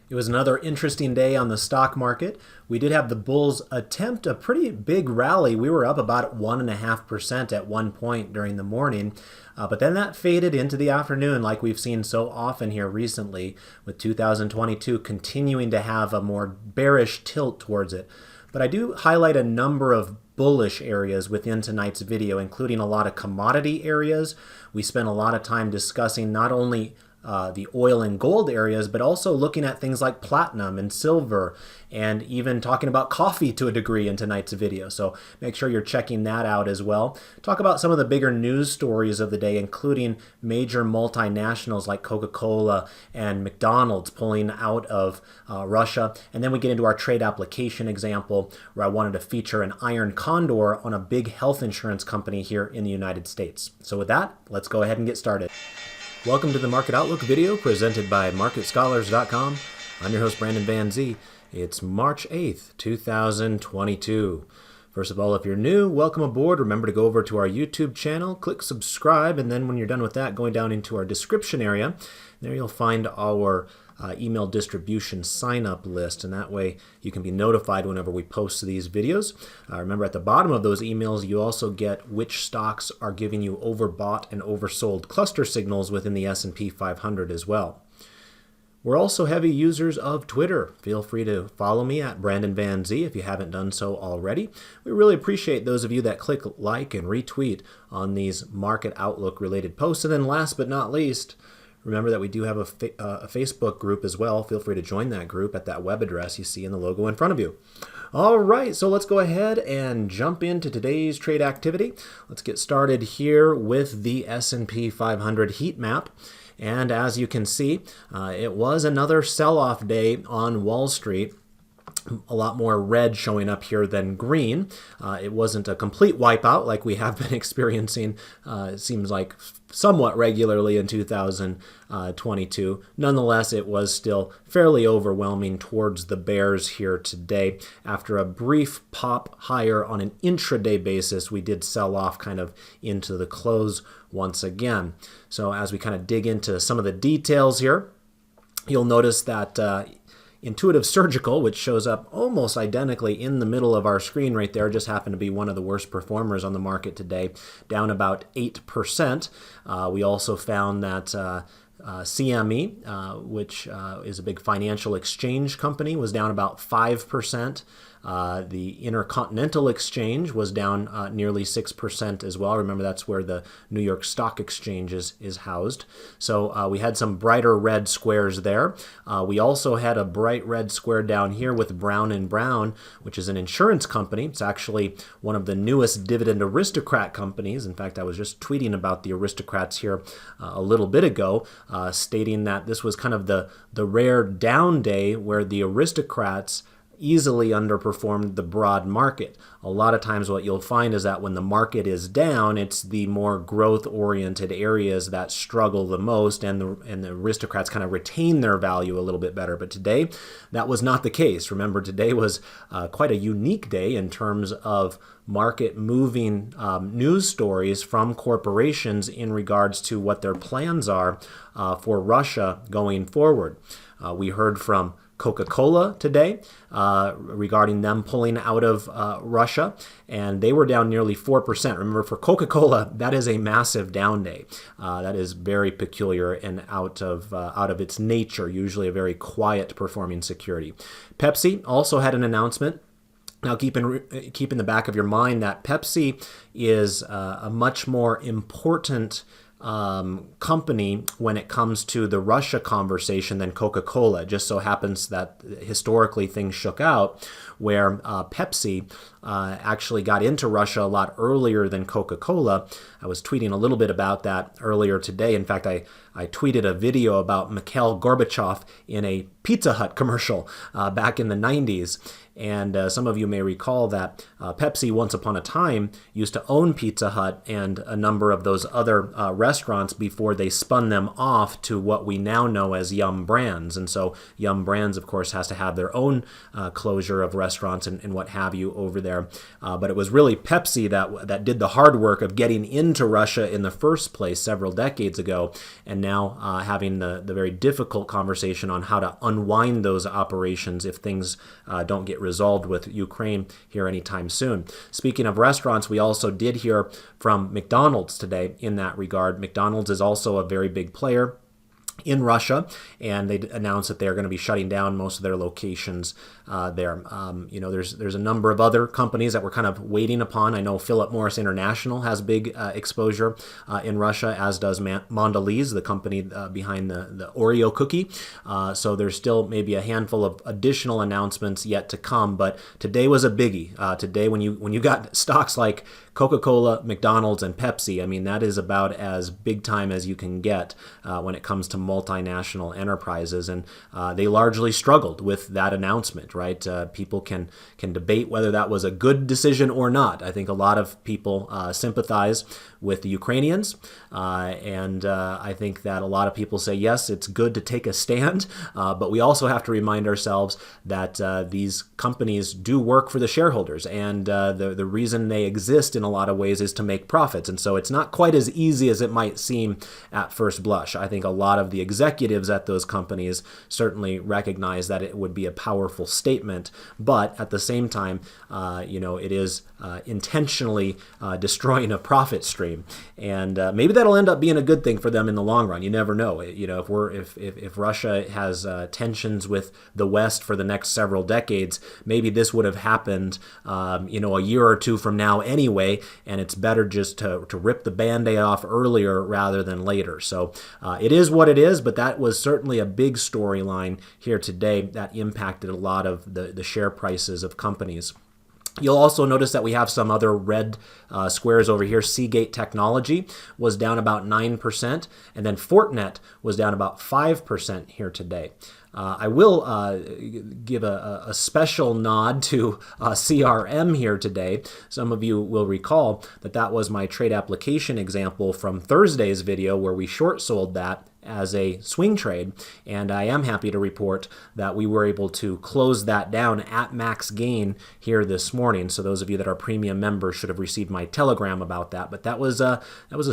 It was another interesting day on the stock market. We did have the bulls attempt a pretty big rally. We were up about 1.5% at one point during the morning, but then that faded into the afternoon like we've seen so often here recently, with 2022 continuing to have a more bearish tilt towards it. But I do highlight a number of bullish areas within tonight's video, including a lot of commodity areas. We spent a lot of time discussing not only the oil and gold areas, but also looking at things like platinum and silver, and even talking about coffee to a degree in tonight's video. So make sure you're checking that out as well. Talk about some of the bigger news stories of the day, including major multinationals like Coca-Cola and McDonald's pulling out of Russia. And then we get into our trade application example, where I wanted to feature an iron condor on a big health insurance company here in the United States. So with that, let's go ahead and get started. Welcome to the Market Outlook video presented by MarketScholars.com. I'm your host, Brandon Van Zee. It's March 8th, 2022. First of all, if you're new, welcome aboard. Remember to go over to our YouTube channel, click subscribe, and then when you're done with that, going down into our description area, there you'll find our email distribution sign-up list, and that way you can be notified whenever we post these videos. Remember, at the bottom of those emails, you also get which stocks are giving you overbought and oversold cluster signals within the S&P 500 as well. We're also heavy users of Twitter. Feel free to follow me at Brandon Van Zee if you haven't done so already. We really appreciate those of you that click like and retweet on these Market Outlook related posts. And then last but not least, remember that we do have a Facebook group as well. Feel free to join that group at that web address you see in the logo in front of you. All right, so let's go ahead and jump into today's trade activity. Let's get started here with the S&P 500 heat map. And as you can see, it was another sell-off day on Wall Street. A lot more red showing up here than green. It wasn't a complete wipeout like we have been experiencing, it seems like somewhat regularly in 2022. Nonetheless, it was still fairly overwhelming towards the bears here today. After a brief pop higher on an intraday basis, we did sell off kind of into the close once again. So as we kind of dig into some of the details here, you'll notice that Intuitive Surgical, which shows up almost identically in the middle of our screen right there, just happened to be one of the worst performers on the market today, down about 8%. We also found that CME, which is a big financial exchange company, was down about 5%. The Intercontinental Exchange was down nearly 6% as well. Remember, that's where the New York Stock Exchange is housed. So we had some brighter red squares there. We also had a bright red square down here with Brown & Brown, which is an insurance company. It's actually one of the newest Dividend Aristocrat companies. In fact, I was just tweeting about the Aristocrats here a little bit ago, stating that this was kind of the rare down day where the Aristocrats easily underperformed the broad market. A lot of times what you'll find is that when the market is down, it's the more growth-oriented areas that struggle the most, and the aristocrats kind of retain their value a little bit better. But today, that was not the case. Remember, today was quite a unique day in terms of market-moving news stories from corporations in regards to what their plans are for Russia going forward. We heard from Coca-Cola today regarding them pulling out of Russia, and they were down nearly 4%. Remember, for Coca-Cola, that is a massive down day. That is very peculiar and out of its nature, usually a very quiet performing security. Pepsi also had an announcement. Now, keep in the back of your mind that Pepsi is a much more important company when it comes to the Russia conversation than Coca-Cola. It just so happens that historically things shook out where Pepsi actually got into Russia a lot earlier than Coca-Cola. I was tweeting a little bit about that earlier today. In fact, I tweeted a video about Mikhail Gorbachev in a Pizza Hut commercial back in the 90s. And some of you may recall that Pepsi, once upon a time, used to own Pizza Hut and a number of those other restaurants before they spun them off to what we now know as Yum Brands. And so Yum Brands, of course, has to have their own closure of restaurants and what have you over there. But it was really Pepsi that did the hard work of getting into Russia in the first place several decades ago. And now having the very difficult conversation on how to unwind those operations if things don't get resolved with Ukraine here anytime soon. Speaking of restaurants, we also did hear from McDonald's today in that regard. McDonald's is also a very big player in Russia, and they announced that they're going to be shutting down most of their locations there. There's a number of other companies that we're kind of waiting upon. I know Philip Morris International has big exposure in Russia, as does Mondelez, the company behind the Oreo cookie. So there's still maybe a handful of additional announcements yet to come, but today was a biggie. Today, when you got stocks like Coca-Cola, McDonald's, and Pepsi, I mean, that is about as big time as you can get when it comes to multinational enterprises, and they largely struggled with that announcement, right? People can debate whether that was a good decision or not. I think a lot of people sympathize with the Ukrainians, and I think that a lot of people say, yes, it's good to take a stand, but we also have to remind ourselves that these companies do work for the shareholders, and the reason they exist in a lot of ways is to make profits, and so it's not quite as easy as it might seem at first blush. I think a lot of the executives at those companies certainly recognize that it would be a powerful statement, but at the same time, it is intentionally destroying a profit stream, and maybe that'll end up being a good thing for them in the long run. You never know. If Russia has tensions with the West for the next several decades, maybe this would have happened, a year or two from now anyway, and it's better just to rip the Band-Aid off earlier rather than later. So it is what it is, but that was certainly a big storyline here today that impacted a lot of the share prices of companies. You'll also notice that we have some other red squares over here. Seagate Technology was down about 9%, and then Fortinet was down about 5% here today. I will give a special nod to CRM here today. Some of you will recall that was my trade application example from Thursday's video where we short sold that as a swing trade, and I am happy to report that we were able to close that down at max gain here this morning. So those of you that are premium members should have received my telegram about that. But that was a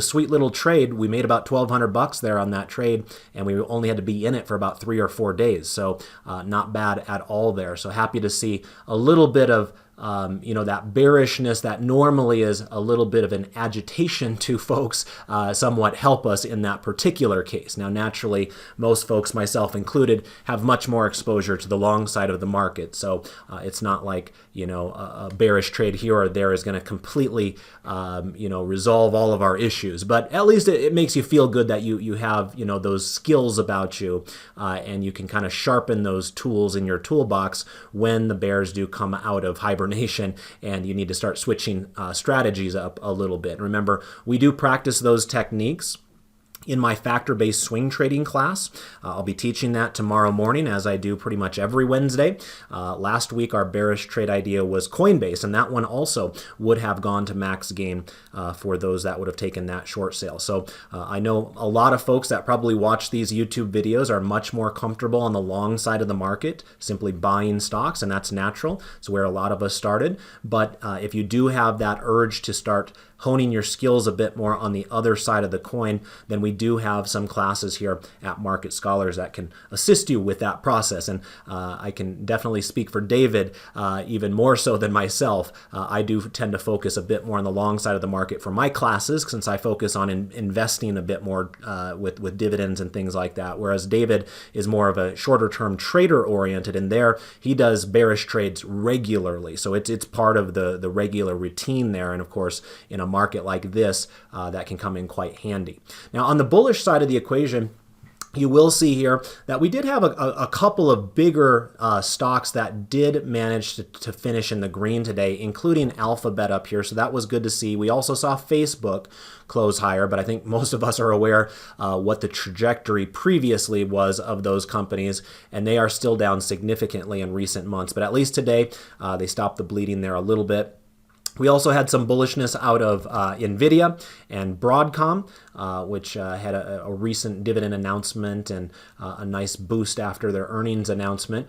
sweet little trade. We made about $1,200 there on that trade, and we only had to be in it for about 3 or 4 days. So not bad at all there. So happy to see a little bit of that bearishness that normally is a little bit of an agitation to folks somewhat help us in that particular case. Now, naturally, most folks, myself included, have much more exposure to the long side of the market. So it's not like, a bearish trade here or there is going to completely, resolve all of our issues. But at least it makes you feel good that you have, those skills about you, and you can kind of sharpen those tools in your toolbox when the bears do come out of hibernation and you need to start switching strategies up a little bit. Remember, we do practice those techniques in my factor-based swing trading class. I'll be teaching that tomorrow morning, as I do pretty much every Wednesday. Last week, our bearish trade idea was Coinbase, and that one also would have gone to max gain for those that would have taken that short sale. So I know a lot of folks that probably watch these YouTube videos are much more comfortable on the long side of the market, simply buying stocks, and that's natural. It's where a lot of us started. But if you do have that urge to start honing your skills a bit more on the other side of the coin, then we do have some classes here at Market Scholars that can assist you with that process. And I can definitely speak for David, even more so than myself. I do tend to focus a bit more on the long side of the market for my classes, since I focus on investing a bit more with dividends and things like that, whereas David is more of a shorter term trader oriented, and there he does bearish trades regularly. So it's part of the regular routine there, and of course in a market like this, that can come in quite handy. Now, on the bullish side of the equation, you will see here that we did have a couple of bigger stocks that did manage to finish in the green today, including Alphabet up here, so that was good to see. We also saw Facebook close higher, but I think most of us are aware what the trajectory previously was of those companies, and they are still down significantly in recent months. But at least today, they stopped the bleeding there a little bit. We also had some bullishness out of NVIDIA and Broadcom, which had a recent dividend announcement and a nice boost after their earnings announcement.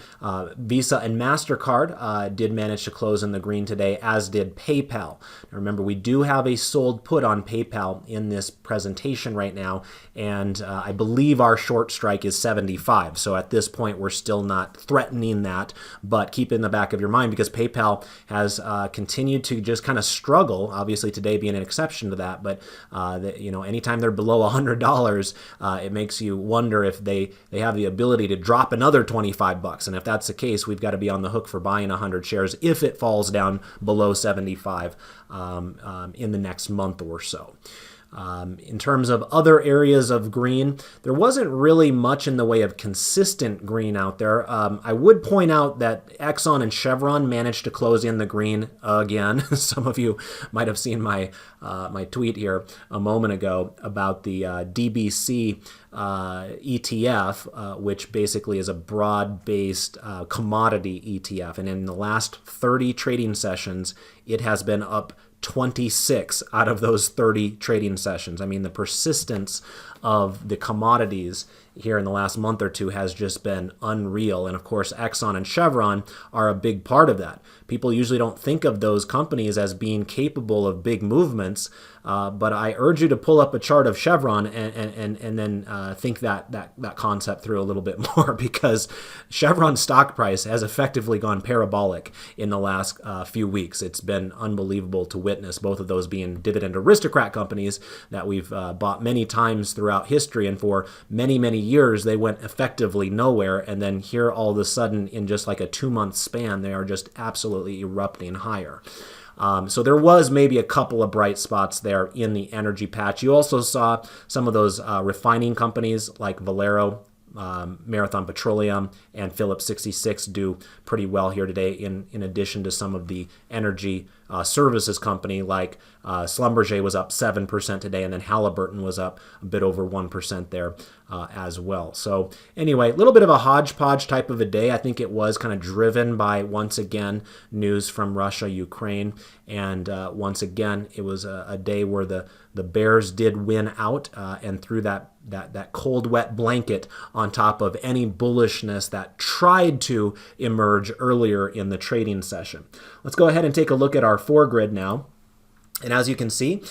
Visa and MasterCard did manage to close in the green today, as did PayPal. Now remember, we do have a sold put on PayPal in this presentation right now, and I believe our short strike is 75. So at this point, we're still not threatening that, but keep it in the back of your mind because PayPal has continued to just kind of struggle, obviously today being an exception to that, but anytime they're below $100, it makes you wonder if they have the ability to drop another 25 bucks. And if that's the case, we've got to be on the hook for buying 100 shares if it falls down below 75 in the next month or so. In terms of other areas of green, there wasn't really much in the way of consistent green out there. I would point out that Exxon and Chevron managed to close in the green again. Some of you might have seen my tweet here a moment ago about the DBC ETF, which basically is a broad-based commodity ETF. And in the last 30 trading sessions, it has been up 26 out of those 30 trading sessions. I mean, the persistence of the commodities here in the last month or two has just been unreal. And of course, Exxon and Chevron are a big part of that. People usually don't think of those companies as being capable of big movements, but I urge you to pull up a chart of Chevron and then think that concept through a little bit more, because Chevron's stock price has effectively gone parabolic in the last few weeks. It's been unbelievable to witness, both of those being dividend aristocrat companies that we've bought many times throughout history, and for many, many years they went effectively nowhere, and then here all of a sudden in just like a 2-month span they are just absolutely erupting higher. So there was maybe a couple of bright spots there in the energy patch. You also saw some of those refining companies like Valero, Marathon Petroleum, and Phillips 66 do pretty well here today, in addition to some of the energy services company like Schlumberger was up 7% today, and then Halliburton was up a bit over 1% there as well. So anyway, a little bit of a hodgepodge type of a day. I think it was kind of driven by, once again, news from Russia, Ukraine, and once again, it was a day where the bears did win out and threw that cold, wet blanket on top of any bullishness that tried to emerge earlier in the trading session. Let's go ahead and take a look at our foregrid now. And as you can see,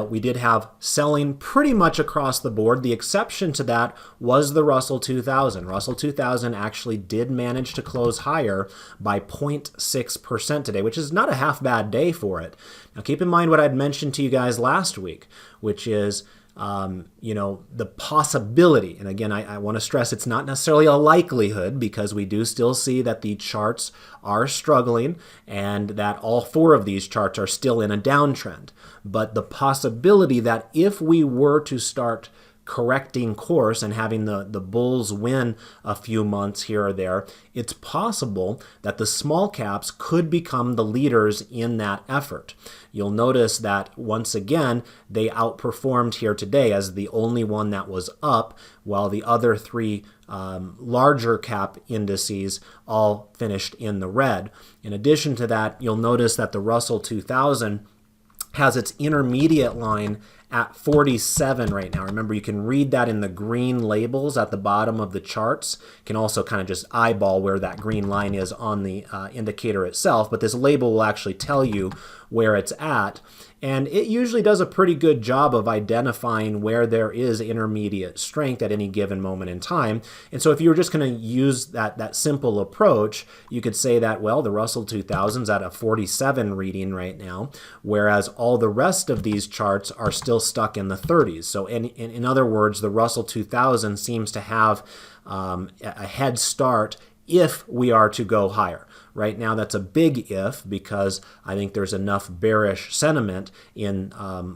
we did have selling pretty much across the board. The exception to that was the Russell 2000. Russell 2000 actually did manage to close higher by 0.6% today, which is not a half bad day for it. Now keep in mind what I'd mentioned to you guys last week, which is the possibility, and again, I want to stress it's not necessarily a likelihood, because we do still see that the charts are struggling and that all 4 of these charts are still in a downtrend. But the possibility that if we were to start correcting course and having the bulls win a few months here or there, it's possible that the small caps could become the leaders in that effort. You'll notice that once again, they outperformed here today as the only one that was up, while the other 3 larger cap indices all finished in the red. In addition to that, you'll notice that the Russell 2000 has its intermediate line at 47 right now. Remember, you can read that in the green labels at the bottom of the charts. You can also kind of just eyeball where that green line is on the indicator itself, but this label will actually tell you where it's at. And it usually does a pretty good job of identifying where there is intermediate strength at any given moment in time. And so if you were just going to use that simple approach, you could say that, well, the Russell 2000's at a 47 reading right now, whereas all the rest of these charts are still stuck in the 30s. So in other words, the Russell 2000 seems to have a head start if we are to go higher. Right now, that's a big if, because I think there's enough bearish sentiment in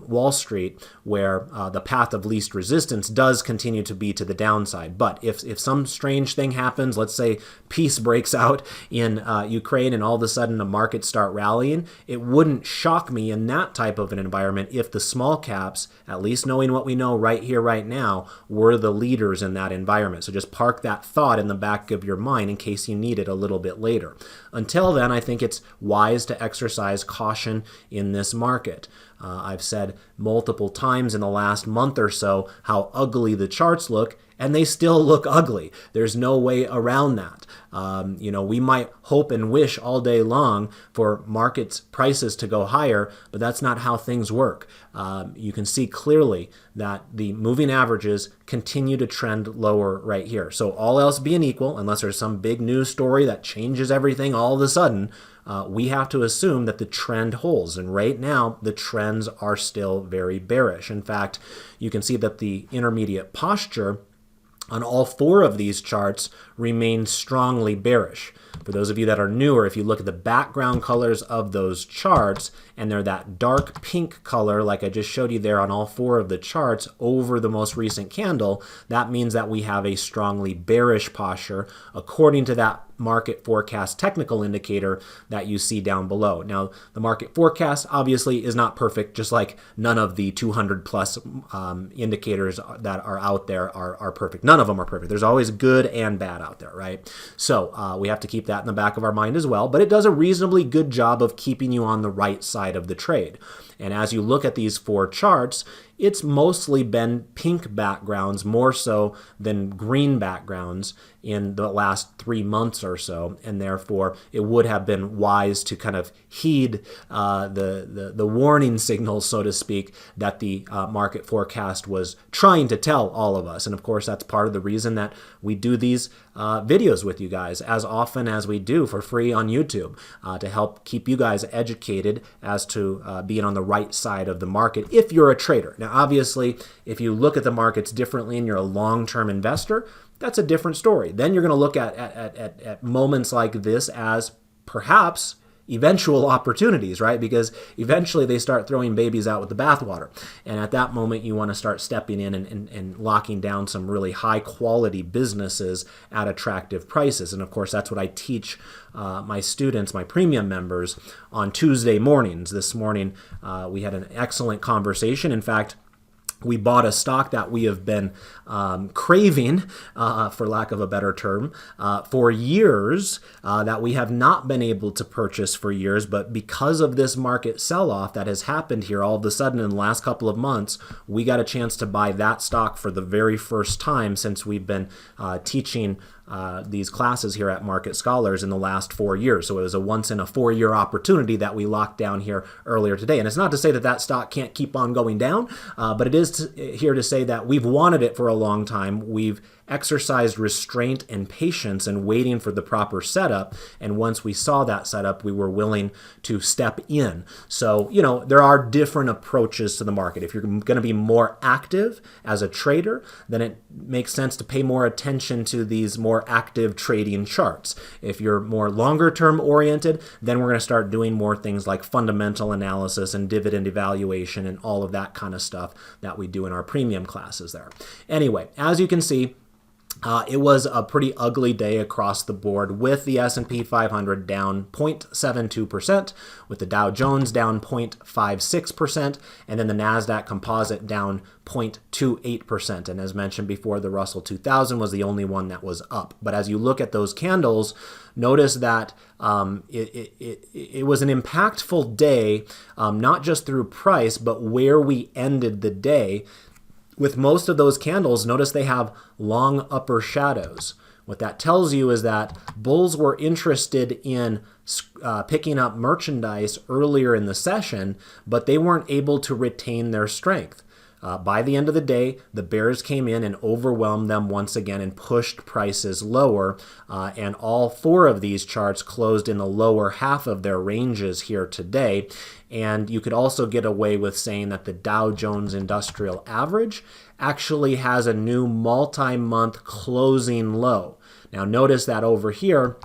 Wall Street where the path of least resistance does continue to be to the downside. But if some strange thing happens, let's say peace breaks out in Ukraine and all of a sudden the markets start rallying, it wouldn't shock me in that type of an environment if the small caps, at least knowing what we know right here, right now, were the leaders in that environment. So just park that thought in the back of your mind in case you need it a little bit later. until then, I think it's wise to exercise caution in this market. I've said multiple times in the last month or so how ugly the charts look, and they still look ugly. There's no way around that. We might hope and wish all day long for markets prices to go higher, but that's not how things work. You can see clearly that the moving averages continue to trend lower right here. So all else being equal, unless there's some big news story that changes everything all of a sudden, we have to assume that the trend holds. And right now, the trends are still very bearish. In fact, you can see that the intermediate posture on all four of these charts remains strongly bearish. For those of you that are newer, if you look at the background colors of those charts, and they're that dark pink color like I just showed you there on all four of the charts over the most recent candle, that means that we have a strongly bearish posture according to that market forecast technical indicator that you see down below. Now, the market forecast obviously is not perfect, just like none of the 200 plus indicators that are out there are perfect. None of them are perfect. There's always good and bad out there, right? So we have to keep that in the back of our mind as well, but it does a reasonably good job of keeping you on the right side of the trade. And as you look at these four charts, it's mostly been pink backgrounds more so than green backgrounds in the last 3 months or so, and therefore it would have been wise to kind of heed the warning signals, so to speak, that the market forecast was trying to tell all of us. And of course, that's part of the reason that we do these videos with you guys as often as we do for free on YouTube, to help keep you guys educated as to being on the right side of the market if you're a trader. Now, obviously, if you look at the markets differently and you're a long-term investor, that's a different story. Then you're going to look at moments like this as perhaps eventual opportunities, right? Because eventually they start throwing babies out with the bathwater. And at that moment, you want to start stepping in and locking down some really high quality businesses at attractive prices. And of course, that's what I teach my students, my premium members, on Tuesday mornings. This morning, we had an excellent conversation. In fact, we bought a stock that we have been craving, for lack of a better term, for years, that we have not been able to purchase for years. But because of this market sell-off that has happened here all of a sudden in the last couple of months, we got a chance to buy that stock for the very first time since we've been teaching these classes here at Market Scholars in the last 4 years. So it was a once in a 4-year opportunity that we locked down here earlier today. And it's not to say that that stock can't keep on going down, but it is here to say that we've wanted it for a long time. We've exercised restraint and patience and waiting for the proper setup. And once we saw that setup, we were willing to step in. So, there are different approaches to the market. If you're going to be more active as a trader, then it makes sense to pay more attention to these more active trading charts. If you're more longer term oriented, then we're going to start doing more things like fundamental analysis and dividend evaluation and all of that kind of stuff that we do in our premium classes there. Anyway, as you can see, it was a pretty ugly day across the board, with the S&P 500 down 0.72%, with the Dow Jones down 0.56%, and then the NASDAQ Composite down 0.28%. And as mentioned before, the Russell 2000 was the only one that was up. But as you look at those candles, notice that it was an impactful day, not just through price, but where we ended the day. With most of those candles, notice they have long upper shadows. What that tells you is that bulls were interested in picking up merchandise earlier in the session, but they weren't able to retain their strength. By the end of the day, the bears came in and overwhelmed them once again and pushed prices lower. And all four of these charts closed in the lower half of their ranges here today. And you could also get away with saying that the Dow Jones Industrial Average actually has a new multi-month closing low. Now notice that over here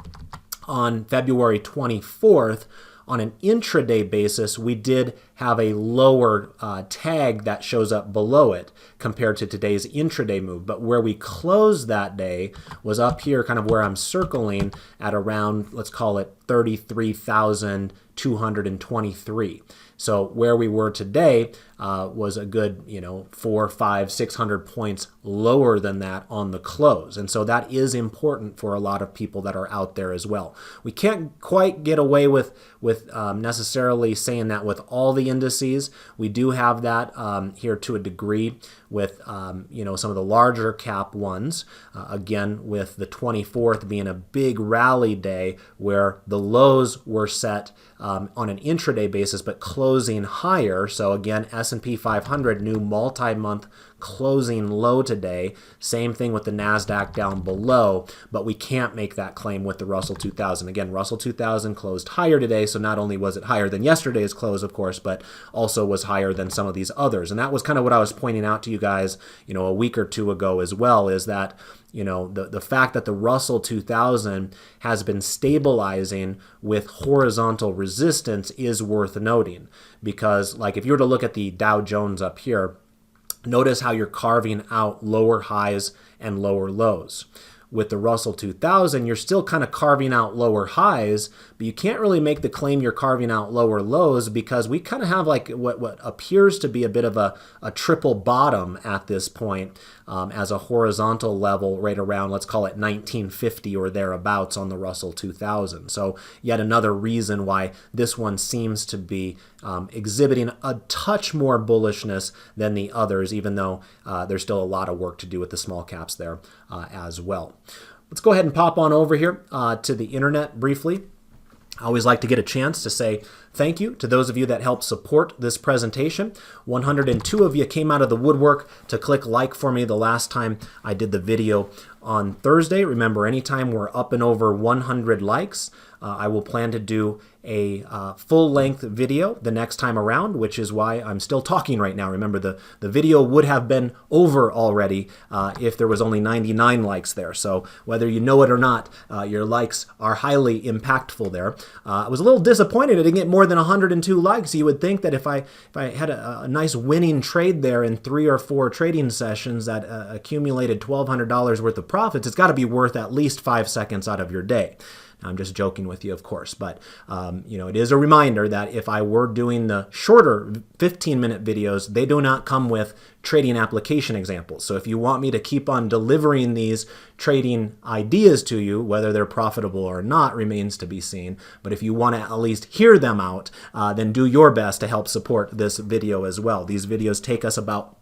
on February 24th, on an intraday basis, we did have a lower tag that shows up below it compared to today's intraday move. But where we closed that day was up here, kind of where I'm circling at around, let's call it 33,223. So where we were today was a good, 400, 500, 600 points lower than that on the close. And so that is important for a lot of people that are out there as well. We can't quite get away with necessarily saying that with all the indices. We do have that here to a degree with, some of the larger cap ones. Again, with the 24th being a big rally day where the lows were set on an intraday basis, but closing higher. So again, S&P 500 new multi-month closing low today. Same thing with the NASDAQ down below, but we can't make that claim with the Russell 2000. Again, Russell 2000 closed higher today, so not only was it higher than yesterday's close, of course, but also was higher than some of these others. And that was kind of what I was pointing out to you guys, a week or two ago as well, is that the fact that the Russell 2000 has been stabilizing with horizontal resistance is worth noting, because like if you were to look at the Dow Jones up here, notice how you're carving out lower highs and lower lows. With the Russell 2000, you're still kind of carving out lower highs, but you can't really make the claim you're carving out lower lows because we kind of have like what appears to be a bit of a triple bottom at this point as a horizontal level right around, let's call it 1950 or thereabouts on the Russell 2000. So yet another reason why this one seems to be exhibiting a touch more bullishness than the others, even though there's still a lot of work to do with the small caps there as well. Let's go ahead and pop on over here to the internet briefly. I always like to get a chance to say thank you to those of you that helped support this presentation. 102 of you came out of the woodwork to click like for me the last time I did the video on Thursday. Remember, anytime we're up and over 100 likes, I will plan to do a full-length video the next time around, which is why I'm still talking right now. Remember, the video would have been over already if there was only 99 likes there. So whether you know it or not, your likes are highly impactful there. I was a little disappointed I didn't get more than 102 likes. You would think that if I had a nice winning trade there in 3 or 4 trading sessions that accumulated $1,200 worth of profits, it's got to be worth at least 5 seconds out of your day. I'm just joking with you, of course, but it is a reminder that if I were doing the shorter 15-minute videos, they do not come with trading application examples. So if you want me to keep on delivering these trading ideas to you, whether they're profitable or not remains to be seen. But if you want to at least hear them out, then do your best to help support this video as well. These videos take us about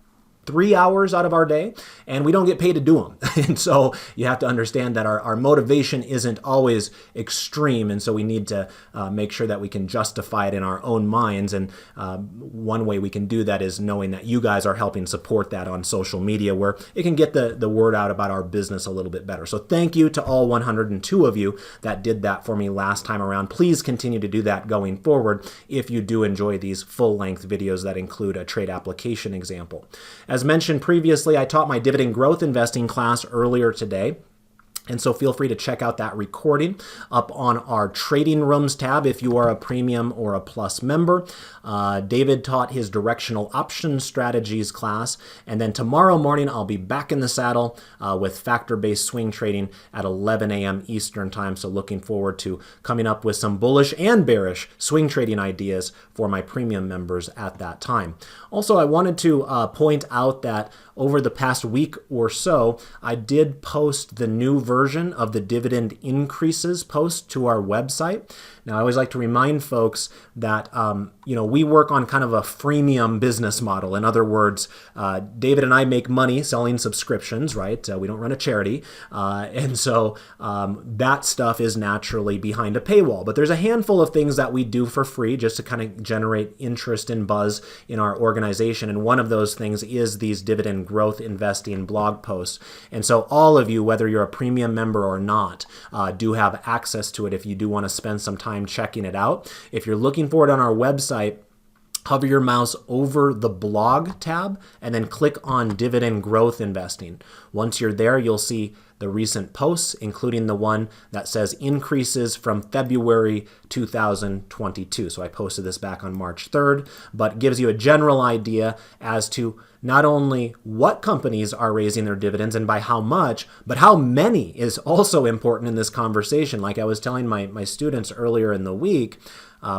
3 hours out of our day, and we don't get paid to do them. And so you have to understand that our motivation isn't always extreme, and so we need to make sure that we can justify it in our own minds. And one way we can do that is knowing that you guys are helping support that on social media, where it can get the word out about our business a little bit better. So thank you to all 102 of you that did that for me last time around. Please continue to do that going forward if you do enjoy these full-length videos that include a trade application example. As mentioned previously, I taught my dividend growth investing class earlier today. And so feel free to check out that recording up on our Trading Rooms tab if you are a Premium or a Plus member. David taught his Directional Option Strategies class. And then tomorrow morning, I'll be back in the saddle with factor-based swing trading at 11 a.m. Eastern Time. So looking forward to coming up with some bullish and bearish swing trading ideas for my Premium members at that time. Also, I wanted to point out that over the past week or so, I did post the new version of the Dividend Increases post to our website. Now, I always like to remind folks that, we work on kind of a freemium business model. In other words, David and I make money selling subscriptions, right? We don't run a charity. And so that stuff is naturally behind a paywall. But there's a handful of things that we do for free just to kind of generate interest and buzz in our organization. And one of those things is these dividend growth investing blog posts. And so all of you, whether you're a premium member or not, do have access to it if you do want to spend some time checking it out. If you're looking for it on our website, hover your mouse over the blog tab and then click on dividend growth investing. Once you're there, you'll see the recent posts, including the one that says increases from February 2022. So I posted this back on March 3rd, but gives you a general idea as to not only what companies are raising their dividends and by how much, but how many is also important in this conversation. Like I was telling my students earlier in the week,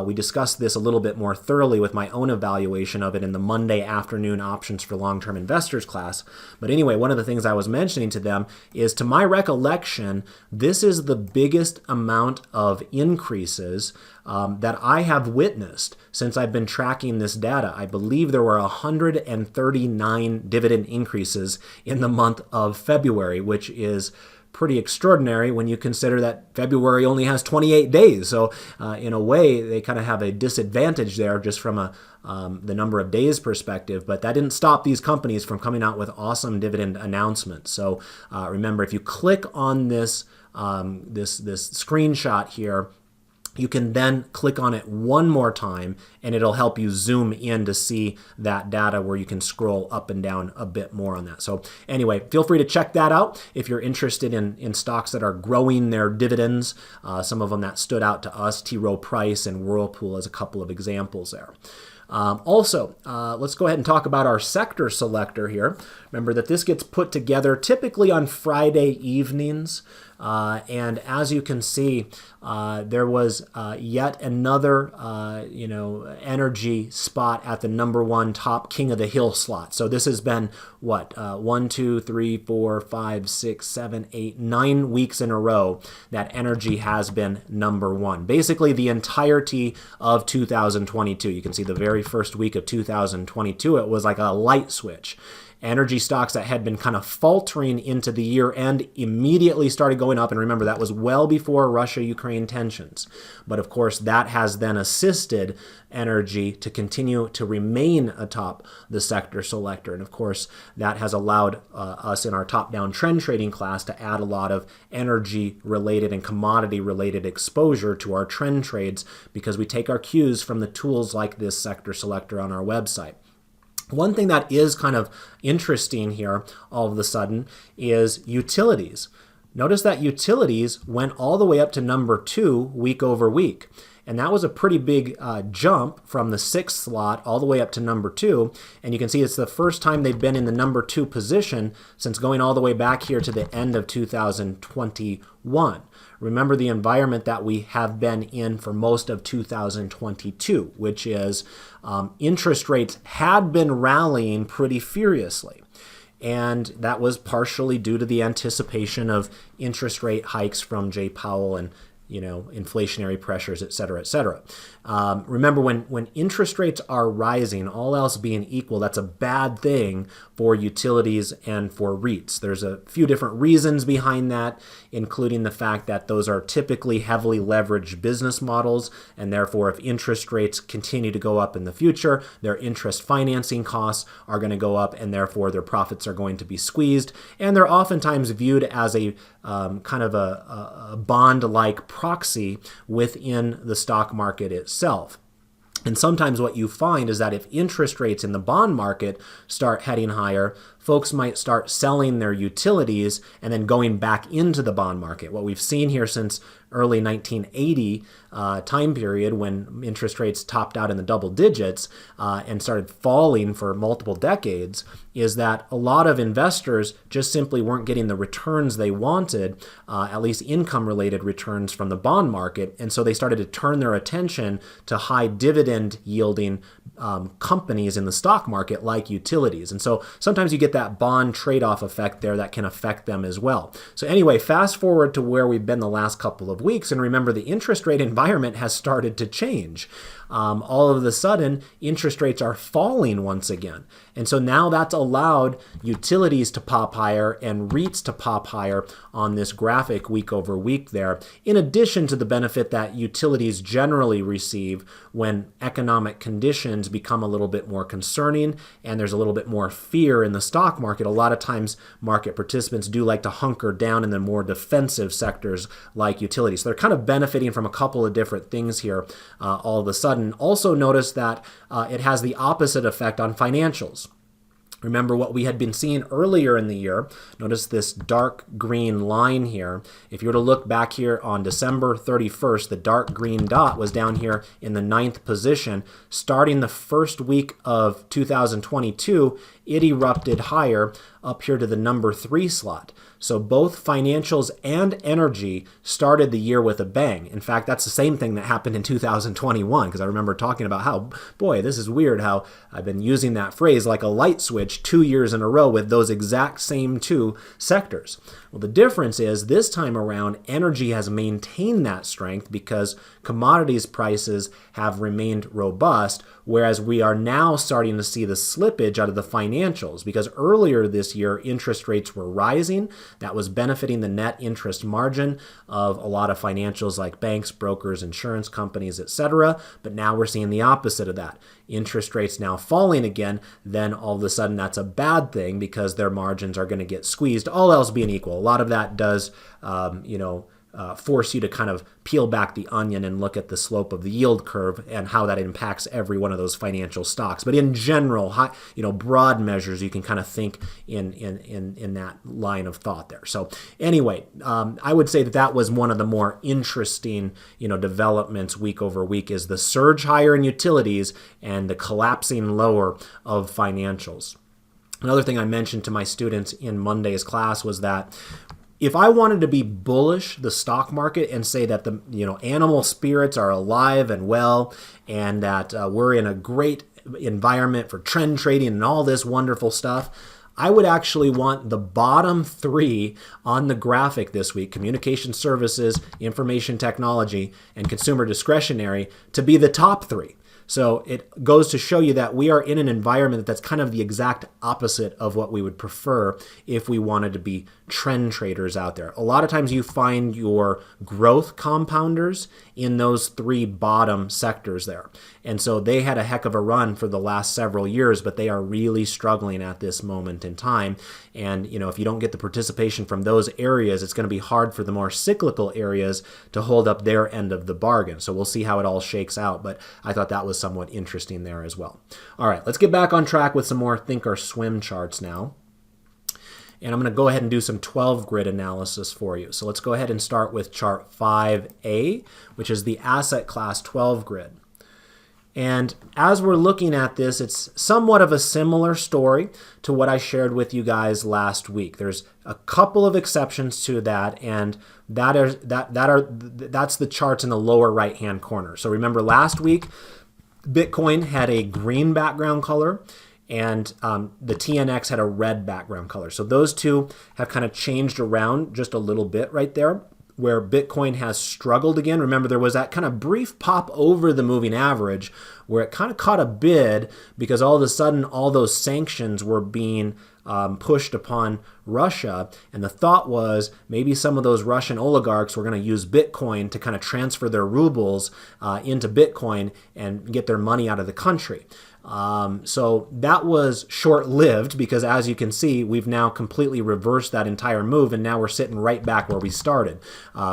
we discussed this a little bit more thoroughly with my own evaluation of it in the Monday afternoon Options for Long-Term Investors class. But anyway, one of the things I was mentioning to them is, to my recollection, this is the biggest amount of increases that I have witnessed since I've been tracking this data. I believe there were 139 dividend increases in the month of February, which is pretty extraordinary when you consider that February only has 28 days. So in a way, they kind of have a disadvantage there just from the number of days perspective, but that didn't stop these companies from coming out with awesome dividend announcements. So remember, if you click on this screenshot here, you can then click on it one more time and it'll help you zoom in to see that data where you can scroll up and down a bit more on that. So anyway, feel free to check that out if you're interested in stocks that are growing their dividends. Some of them that stood out to us, T. Rowe Price and Whirlpool as a couple of examples there. Also, let's go ahead and talk about our sector selector here. Remember that this gets put together typically on Friday evenings. And as you can see, there was yet another, energy spot at the number one top King of the Hill slot. So this has been, 1, 2, 3, 4, 5, 6, 7, 8, 9 weeks in a row that energy has been number one. Basically, the entirety of 2022. You can see the very first week of 2022, it was like a light switch. Energy stocks that had been kind of faltering into the year end immediately started going up. And remember, that was well before Russia-Ukraine tensions. But of course, that has then assisted energy to continue to remain atop the sector selector. And of course, that has allowed us in our top-down trend trading class to add a lot of energy-related and commodity-related exposure to our trend trades because we take our cues from the tools like this sector selector on our website. One thing that is kind of interesting here all of a sudden is utilities. Notice that utilities went all the way up to number 2 week over week. And that was a pretty big jump from the 6th slot all the way up to number 2. And you can see it's the first time they've been in the number 2 position since going all the way back here to the end of 2021. Remember the environment that we have been in for most of 2022, which is interest rates had been rallying pretty furiously. And that was partially due to the anticipation of interest rate hikes from Jay Powell and inflationary pressures, et cetera, et cetera. Remember, when interest rates are rising, all else being equal, that's a bad thing for utilities and for REITs. There's a few different reasons behind that, including the fact that those are typically heavily leveraged business models, and therefore if interest rates continue to go up in the future, their interest financing costs are going to go up, and therefore their profits are going to be squeezed, and they're oftentimes viewed as a kind of a bond-like proxy within the stock market itself. And sometimes what you find is that if interest rates in the bond market start heading higher, folks might start selling their utilities and then going back into the bond market. What we've seen here since early 1980 time period when interest rates topped out in the double digits and started falling for multiple decades is that a lot of investors just simply weren't getting the returns they wanted, at least income-related returns from the bond market, and so they started to turn their attention to high dividend-yielding companies in the stock market like utilities. And so sometimes you get that bond trade-off effect there that can affect them as well. So anyway, fast forward to where we've been the last couple of weeks, and remember the interest rate environment has started to change. All of a sudden, interest rates are falling once again. And so now that's allowed utilities to pop higher and REITs to pop higher on this graphic week over week there, in addition to the benefit that utilities generally receive when economic conditions become a little bit more concerning and there's a little bit more fear in the stock market. A lot of times market participants do like to hunker down in the more defensive sectors like utilities. So they're kind of benefiting from a couple of different things here all of a sudden. Also notice that it has the opposite effect on financials. Remember what we had been seeing earlier in the year. Notice this dark green line here. If you were to look back here on December 31st, the dark green dot was down here in the 9th position. Starting the first week of 2022, it erupted higher up here to the number 3 slot. So both financials and energy started the year with a bang. In fact, that's the same thing that happened in 2021, because I remember talking about how, boy, this is weird how I've been using that phrase like a light switch 2 years in a row with those exact same two sectors. Well, the difference is this time around, energy has maintained that strength because commodities prices have remained robust, whereas we are now starting to see the slippage out of the financials, because earlier this year, interest rates were rising. That was benefiting the net interest margin of a lot of financials like banks, brokers, insurance companies, etc. But now we're seeing the opposite of that. Interest rates now falling again, then all of a sudden that's a bad thing because their margins are going to get squeezed, all else being equal. A lot of that does, force you to kind of peel back the onion and look at the slope of the yield curve and how that impacts every one of those financial stocks. But in general, broad measures, you can kind of think in that line of thought there. So anyway, I would say that was one of the more interesting, developments week over week is the surge higher in utilities and the collapsing lower of financials. Another thing I mentioned to my students in Monday's class was that if I wanted to be bullish the stock market and say that the animal spirits are alive and well and that we're in a great environment for trend trading and all this wonderful stuff, I would actually want the bottom 3 on the graphic this week, communication services, information technology, and consumer discretionary, to be the top 3. So it goes to show you that we are in an environment that's kind of the exact opposite of what we would prefer if we wanted to be trend traders out there. A lot of times you find your growth compounders in those 3 bottom sectors there. And so they had a heck of a run for the last several years, but they are really struggling at this moment in time. And, if you don't get the participation from those areas, it's going to be hard for the more cyclical areas to hold up their end of the bargain. So we'll see how it all shakes out. But I thought that was somewhat interesting there as well. All right, let's get back on track with some more think or swim charts now. And I'm going to go ahead and do some 12 grid analysis for you. So let's go ahead and start with chart 5A, which is the asset class 12 grid. And as we're looking at this, it's somewhat of a similar story to what I shared with you guys last week. There's a couple of exceptions to that, and that's the charts in the lower right-hand corner. So remember last week, Bitcoin had a green background color, and the TNX had a red background color. So those two have kind of changed around just a little bit right there, where Bitcoin has struggled again. Remember, there was that kind of brief pop over the moving average where it kind of caught a bid because all of a sudden all those sanctions were being pushed upon Russia. And the thought was maybe some of those Russian oligarchs were going to use Bitcoin to kind of transfer their rubles into Bitcoin and get their money out of the country. So that was short-lived because, as you can see, we've now completely reversed that entire move, and now we're sitting right back where we started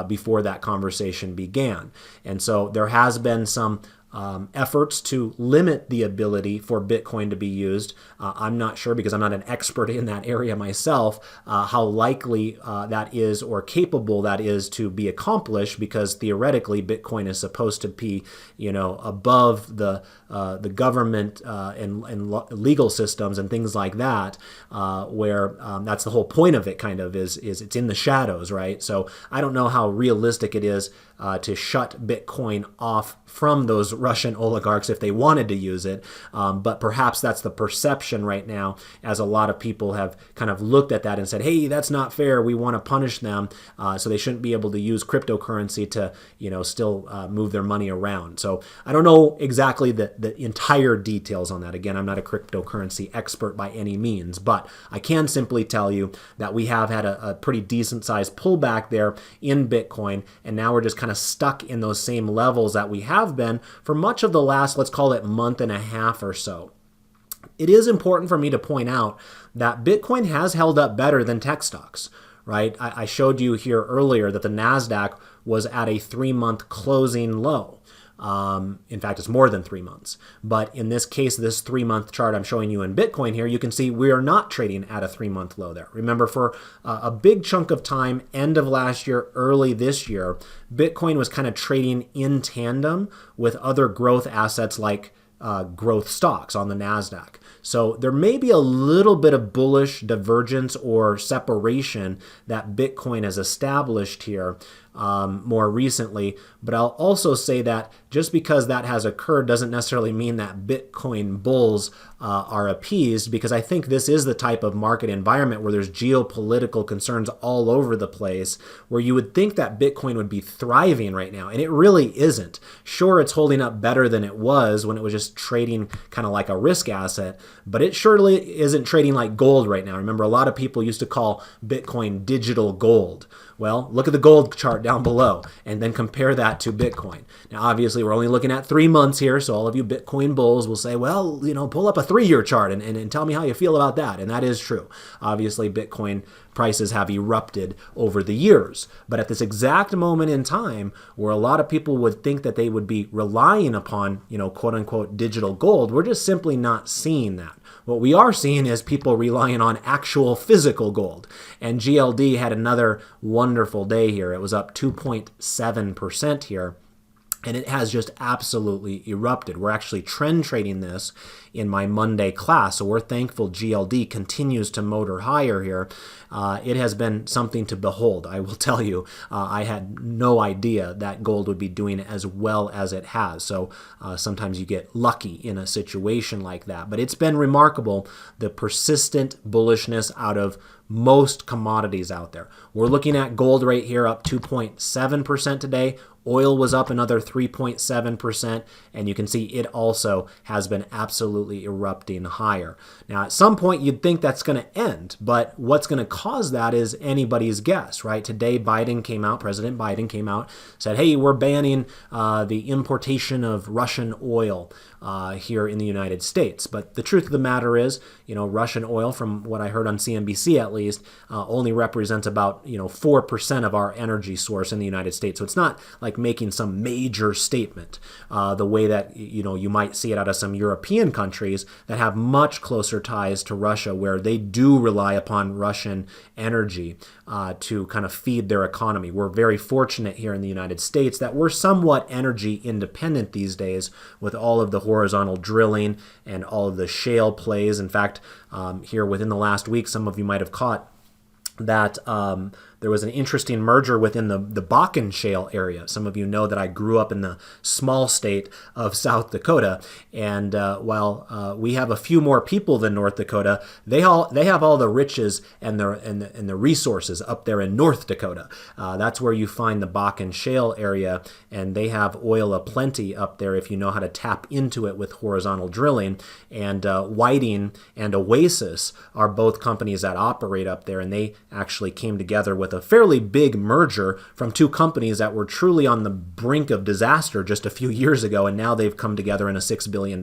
before that conversation began. And so there has been some efforts to limit the ability for Bitcoin to be used. I'm not sure, because I'm not an expert in that area myself, how likely that is or capable that is to be accomplished, because theoretically Bitcoin is supposed to be, above the government and legal systems and things like that, where that's the whole point of it, kind of, is it's in the shadows, right? So I don't know how realistic it is to shut Bitcoin off from those Russian oligarchs if they wanted to use it. But perhaps that's the perception right now, as a lot of people have kind of looked at that and said, hey, that's not fair. We want to punish them. So they shouldn't be able to use cryptocurrency to, still move their money around. So I don't know exactly the entire details on that. Again, I'm not a cryptocurrency expert by any means, but I can simply tell you that we have had a pretty decent sized pullback there in Bitcoin. And now we're just kind of stuck in those same levels that we have been for much of the last, let's call it, month and a half or so. It is important for me to point out that Bitcoin has held up better than tech stocks, right? I showed you here earlier that the NASDAQ was at a 3-month closing low. In fact, it's more than 3 months. But in this case, this 3-month chart I'm showing you in Bitcoin here, you can see we are not trading at a 3-month low there. Remember, for a big chunk of time, end of last year, early this year, Bitcoin was kind of trading in tandem with other growth assets like growth stocks on the NASDAQ. So there may be a little bit of bullish divergence or separation that Bitcoin has established here more recently. But I'll also say that just because that has occurred doesn't necessarily mean that Bitcoin bulls are appeased, because I think this is the type of market environment where there's geopolitical concerns all over the place, where you would think that Bitcoin would be thriving right now, and it really isn't. Sure, it's holding up better than it was when it was just trading kind of like a risk asset, but it surely isn't trading like gold right now. Remember, a lot of people used to call Bitcoin digital gold. Well, look at the gold chart down below and then compare that to Bitcoin. Now, obviously, we're only looking at 3 months here, so all of you Bitcoin bulls will say, well, pull up a 3-year chart and tell me how you feel about that. And that is true. Obviously, Bitcoin prices have erupted over the years. But at this exact moment in time, where a lot of people would think that they would be relying upon, quote unquote, digital gold, we're just simply not seeing that. What we are seeing is people relying on actual physical gold. And GLD had another wonderful day here. It was up 2.7% here. And it has just absolutely erupted. We're actually trend trading this in my Monday class, so we're thankful GLD continues to motor higher here. It has been something to behold, I will tell you. I had no idea that gold would be doing as well as it has. So sometimes you get lucky in a situation like that. But it's been remarkable, the persistent bullishness out of most commodities out there. We're looking at gold right here up 2.7% today. Oil was up another 3.7%, and you can see it also has been absolutely erupting higher. Now, at some point, you'd think that's going to end, but what's going to cause that is anybody's guess, right? Today, President Biden came out, said, hey, we're banning the importation of Russian oil here in the United States. But the truth of the matter is, Russian oil, from what I heard on CNBC at least, only represents about 4% of our energy source in the United States. So it's not like making some major statement the way that you might see it out of some European countries that have much closer ties to Russia, where they do rely upon Russian energy to kind of feed their economy. We're very fortunate here in the United States that we're somewhat energy independent these days with all of the horizontal drilling and all of the shale plays. In fact, here within the last week, some of you might have caught that there was an interesting merger within the Bakken shale area. Some of you know that I grew up in the small state of South Dakota, and while we have a few more people than North Dakota, they have all the riches and the resources up there in North Dakota. That's where you find the Bakken shale area, and they have oil aplenty up there if you know how to tap into it with horizontal drilling. And Whiting and Oasis are both companies that operate up there, and they actually came together with a fairly big merger from two companies that were truly on the brink of disaster just a few years ago, and now they've come together in a $6 billion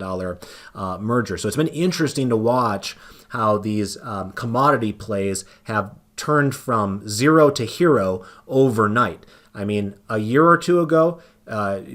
merger. So it's been interesting to watch how these commodity plays have turned from zero to hero overnight. I mean, a year or two ago,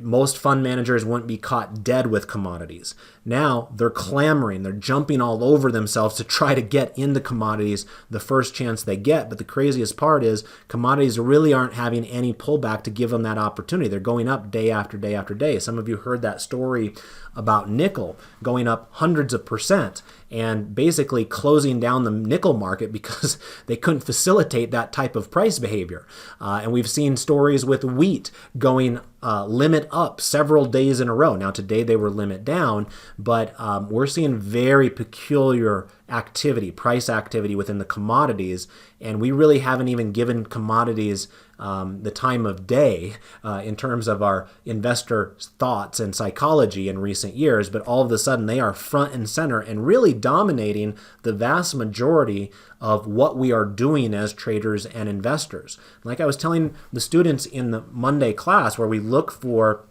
most fund managers wouldn't be caught dead with commodities. Now they're clamoring, they're jumping all over themselves to try to get into commodities the first chance they get. But the craziest part is commodities really aren't having any pullback to give them that opportunity. They're going up day after day after day. Some of you heard that story about nickel going up hundreds of percent and basically closing down the nickel market because they couldn't facilitate that type of price behavior. And we've seen stories with wheat going limit up several days in a row. Now today they were limit down, but we're seeing very peculiar activity, price activity within the commodities, and we really haven't even given commodities the time of day in terms of our investor thoughts and psychology in recent years, but all of a sudden they are front and center and really dominating the vast majority of what we are doing as traders and investors. Like I was telling the students in the Monday class, where we look for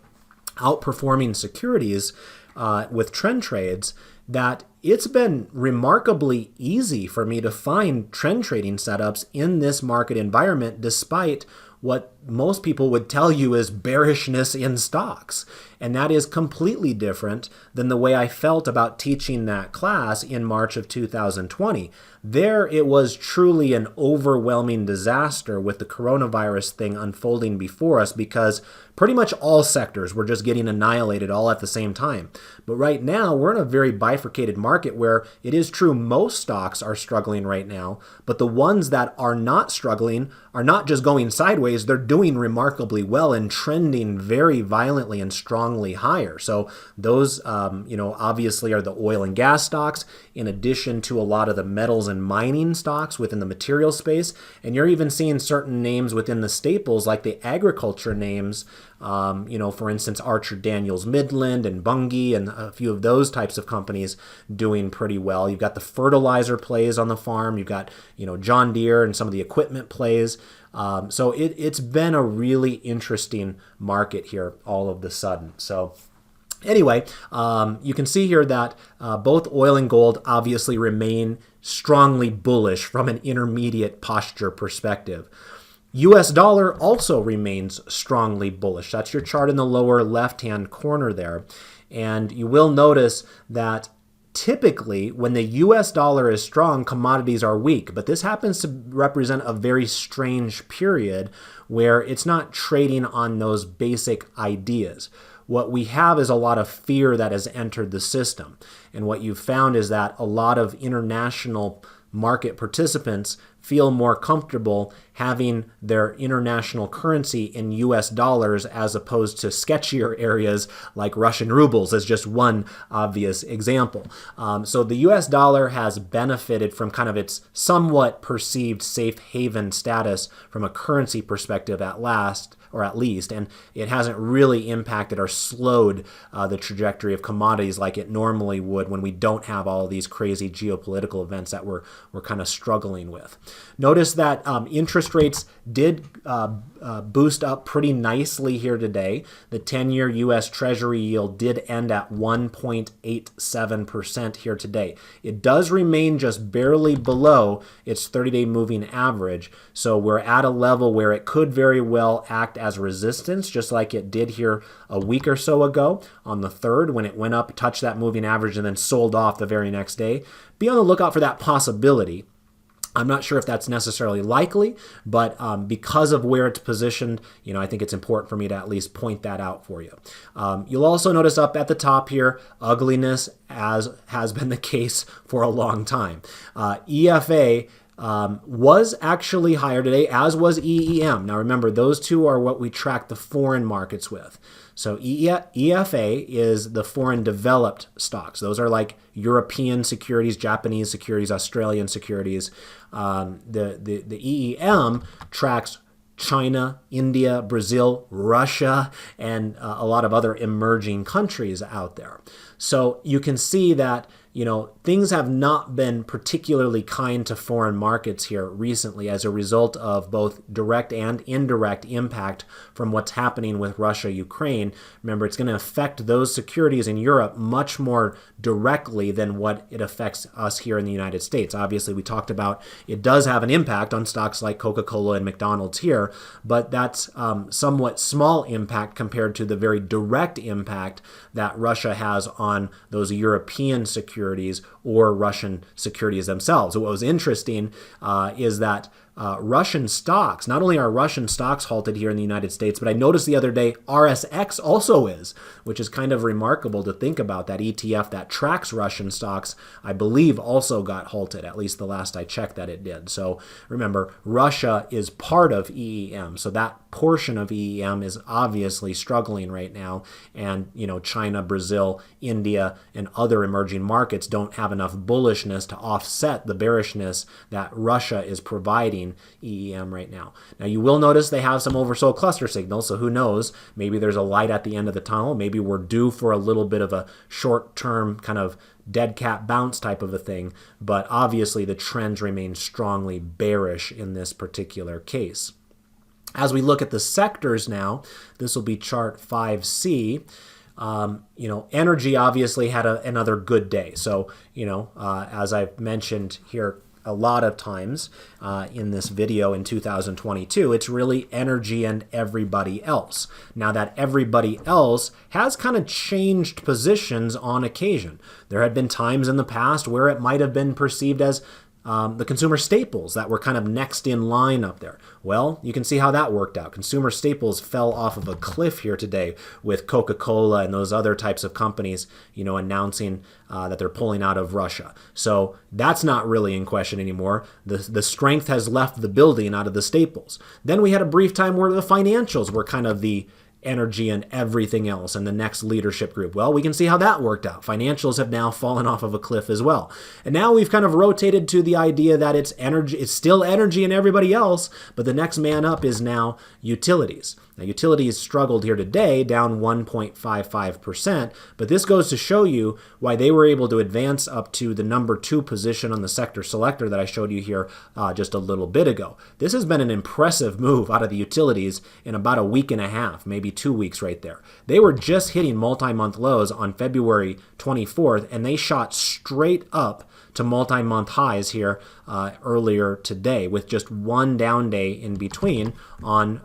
outperforming securities with trend trades, that it's been remarkably easy for me to find trend trading setups in this market environment, despite what most people would tell you is bearishness in stocks. And that is completely different than the way I felt about teaching that class in March of 2020. There, it was truly an overwhelming disaster with the coronavirus thing unfolding before us because pretty much all sectors were just getting annihilated all at the same time. But right now, we're in a very bifurcated market where it is true most stocks are struggling right now, but the ones that are not struggling are not just going sideways, they're doing remarkably well and trending very violently and strongly higher. So those, obviously are the oil and gas stocks, in addition to a lot of the metals and mining stocks within the material space. And you're even seeing certain names within the staples, like the agriculture names, for instance, Archer Daniels Midland and Bunge and a few of those types of companies doing pretty well. You've got the fertilizer plays on the farm. You've got, John Deere and some of the equipment plays. So it's been a really interesting market here all of the sudden. So anyway, you can see here that both oil and gold obviously remain strongly bullish from an intermediate posture perspective. US dollar also remains strongly bullish. That's your chart in the lower left-hand corner there. And you will notice that typically when the US dollar is strong, commodities are weak. But this happens to represent a very strange period where it's not trading on those basic ideas. What we have is a lot of fear that has entered the system. And what you've found is that a lot of international market participants feel more comfortable having their international currency in US dollars as opposed to sketchier areas like Russian rubles, as just one obvious example. So the US dollar has benefited from kind of its somewhat perceived safe haven status from a currency perspective at least, and it hasn't really impacted or slowed the trajectory of commodities like it normally would when we don't have all of these crazy geopolitical events that we're kind of struggling with. Notice that interest rates did boost up pretty nicely here today. The 10-year U.S. Treasury yield did end at 1.87% here today. It does remain just barely below its 30-day moving average, so we're at a level where it could very well act as resistance, just like it did here a week or so ago on the 3rd when it went up, touched that moving average, and then sold off the very next day. Be on the lookout for that possibility. I'm not sure if that's necessarily likely, but because of where it's positioned, I think it's important for me to at least point that out for you. You'll also notice up at the top here, ugliness, as has been the case for a long time. EFA was actually higher today, as was EEM. Now remember, those two are what we track the foreign markets with. So EFA is the foreign developed stocks. Those are like European securities, Japanese securities, Australian securities. The EEM tracks China, India, Brazil, Russia, and a lot of other emerging countries out there. So you can see that things have not been particularly kind to foreign markets here recently as a result of both direct and indirect impact from what's happening with Russia, Ukraine. Remember, it's going to affect those securities in Europe much more directly than what it affects us here in the United States. Obviously, we talked about it does have an impact on stocks like Coca-Cola and McDonald's here, but that's somewhat small impact compared to the very direct impact that Russia has on those European securities or Russian securities themselves. So what was interesting is that Russian stocks, not only are Russian stocks halted here in the United States, but I noticed the other day RSX also is, which is kind of remarkable to think about. That ETF that tracks Russian stocks, I believe, also got halted, at least the last I checked that it did. So remember, Russia is part of EEM, so that portion of EEM is obviously struggling right now, and China, Brazil, India, and other emerging markets don't have enough bullishness to offset the bearishness that Russia is providing EEM right now. Now you will notice they have some oversold cluster signals, so who knows, maybe there's a light at the end of the tunnel, maybe we're due for a little bit of a short-term kind of dead cat bounce type of a thing, but obviously the trends remain strongly bearish in this particular case. As we look at the sectors now, this will be chart 5C. Energy obviously had another good day. So, as I've mentioned here a lot of times in this video in 2022, it's really energy and everybody else. Now that everybody else has kind of changed positions on occasion. There had been times in the past where it might have been perceived as the consumer staples that were kind of next in line up there. Well, you can see how that worked out. Consumer staples fell off of a cliff here today with Coca-Cola and those other types of companies, announcing that they're pulling out of Russia. So that's not really in question anymore. The strength has left the building out of the staples. Then we had a brief time where the financials were kind of the energy and everything else and the next leadership group. Well, we can see how that worked out. Financials have now fallen off of a cliff as well. And now we've kind of rotated to the idea that it's energy, it's still energy and everybody else, but the next man up is now utilities. Now, utilities struggled here today, down 1.55%, but this goes to show you why they were able to advance up to the number 2 position on the sector selector that I showed you here just a little bit ago. This has been an impressive move out of the utilities in about a week and a half, maybe 2 weeks right there. They were just hitting multi-month lows on February 24th, and they shot straight up to multi-month highs here earlier today, with just one down day in between on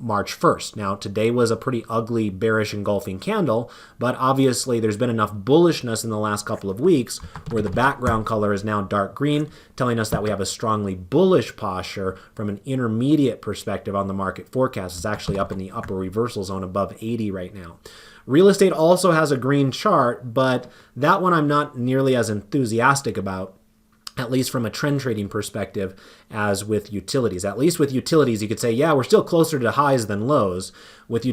March 1st. Now, today was a pretty ugly bearish engulfing candle, but obviously there's been enough bullishness in the last couple of weeks where the background color is now dark green, telling us that we have a strongly bullish posture from an intermediate perspective on the market forecast. It's actually up in the upper reversal zone above 80 right now. Real estate also has a green chart, but that one I'm not nearly as enthusiastic about, at least from a trend trading perspective, as with utilities. At least with utilities, you could say, yeah, we're still closer to highs than lows. With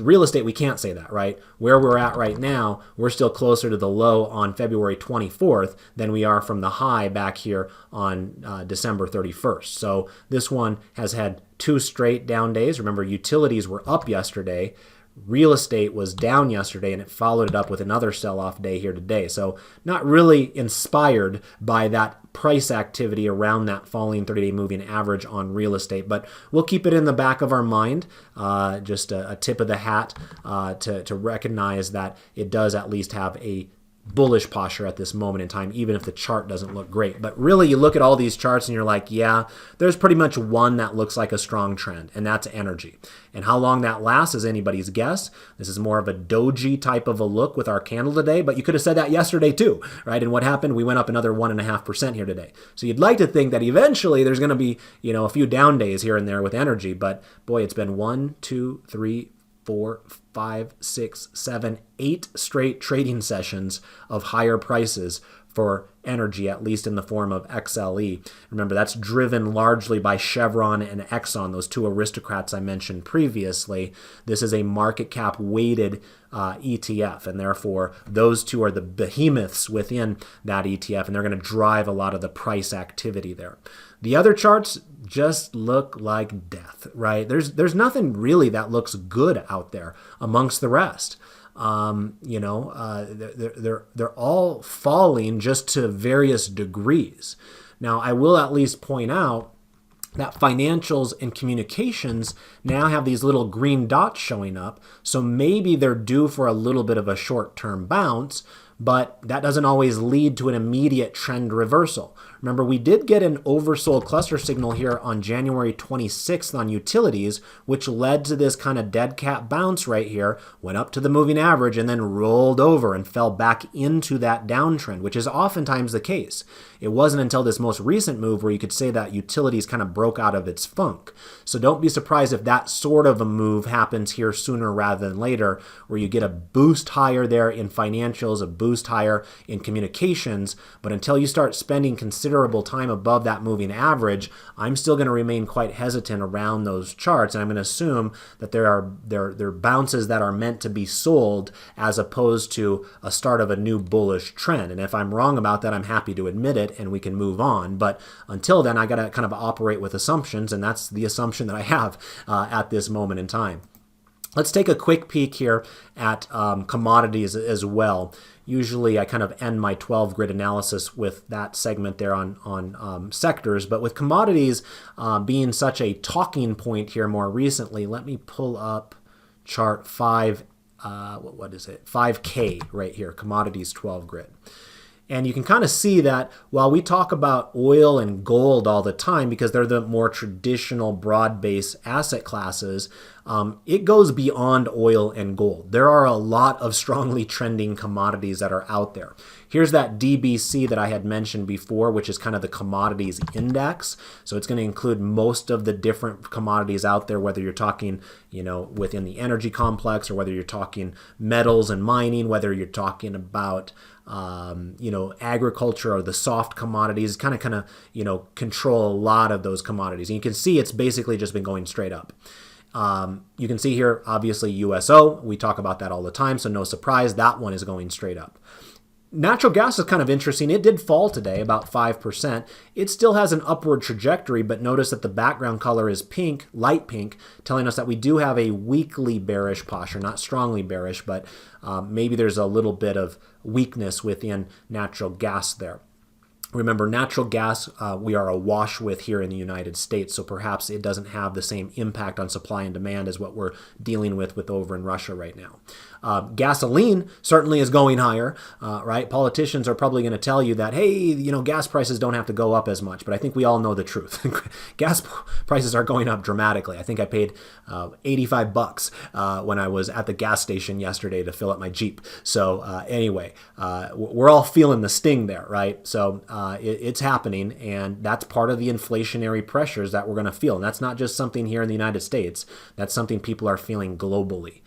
real estate, we can't say that, right? Where we're at right now, we're still closer to the low on February 24th than we are from the high back here on December 31st. So this one has had 2 straight down days. Remember, utilities were up yesterday. Real estate was down yesterday, and it followed it up with another sell-off day here today. So not really inspired by that price activity around that falling 30-day moving average on real estate. But we'll keep it in the back of our mind, just a tip of the hat to recognize that it does at least have a bullish posture at this moment in time, even if the chart doesn't look great. But really, you look at all these charts and you're like, yeah, there's pretty much one that looks like a strong trend, and that's energy. And how long that lasts is anybody's guess. This is more of a doji type of a look with our candle today, but you could have said that yesterday too, right? And what happened? We went up another 1.5% here today. So you'd like to think that eventually there's going to be, a few down days here and there with energy, but boy, it's been 1, 2, 3, 4, 5, 6, 7, 8 straight trading sessions of higher prices for energy, at least in the form of XLE. Remember, that's driven largely by Chevron and Exxon, those 2 aristocrats I mentioned previously. This is a market cap weighted ETF, and therefore those 2 are the behemoths within that ETF, and they're going to drive a lot of the price activity there. The other charts just look like death, right? There's nothing really that looks good out there amongst the rest. They're all falling just to various degrees. Now, I will at least point out that financials and communications now have these little green dots showing up, so maybe they're due for a little bit of a short-term bounce, but that doesn't always lead to an immediate trend reversal. Remember, we did get an oversold cluster signal here on January 26th on utilities, which led to this kind of dead cat bounce right here, went up to the moving average, and then rolled over and fell back into that downtrend, which is oftentimes the case. It wasn't until this most recent move where you could say that utilities kind of broke out of its funk. So don't be surprised if that sort of a move happens here sooner rather than later, where you get a boost higher there in financials, a boost higher in communications, but until you start spending considerable time above that moving average, I'm still going to remain quite hesitant around those charts, and I'm going to assume that there are bounces that are meant to be sold as opposed to a start of a new bullish trend. And if I'm wrong about that, I'm happy to admit it and we can move on. But until then, I got to kind of operate with assumptions, and that's the assumption that I have at this moment in time. Let's take a quick peek here at commodities as well. Usually I kind of end my 12 grid analysis with that segment there on sectors, but with commodities being such a talking point here more recently, let me pull up chart 5, what is it? 5K right here, commodities 12 grid. And you can kind of see that while we talk about oil and gold all the time because they're the more traditional broad-based asset classes, it goes beyond oil and gold. There are a lot of strongly trending commodities that are out there. Here's that DBC that I had mentioned before, which is kind of the commodities index. So it's going to include most of the different commodities out there, whether you're talking, within the energy complex or whether you're talking metals and mining, whether you're talking about agriculture or the soft commodities, kind of control a lot of those commodities. And you can see it's basically just been going straight up. You can see here, obviously, USO. We talk about that all the time, so no surprise, that one is going straight up. Natural gas is kind of interesting. It did fall today, about 5%. It still has an upward trajectory, but notice that the background color is pink, light pink, telling us that we do have a weakly bearish posture, not strongly bearish, but maybe there's a little bit of weakness within natural gas there. Remember, natural gas we are awash with here in the United States, so perhaps it doesn't have the same impact on supply and demand as what we're dealing with over in Russia right now. Gasoline certainly is going higher, right? Politicians are probably going to tell you that, hey, gas prices don't have to go up as much, but I think we all know the truth. Gas prices are going up dramatically. I think I paid $85 when I was at the gas station yesterday to fill up my Jeep. So anyway, we're all feeling the sting there, right? So it's happening, and that's part of the inflationary pressures that we're going to feel. And that's not just something here in the United States. That's something people are feeling globally.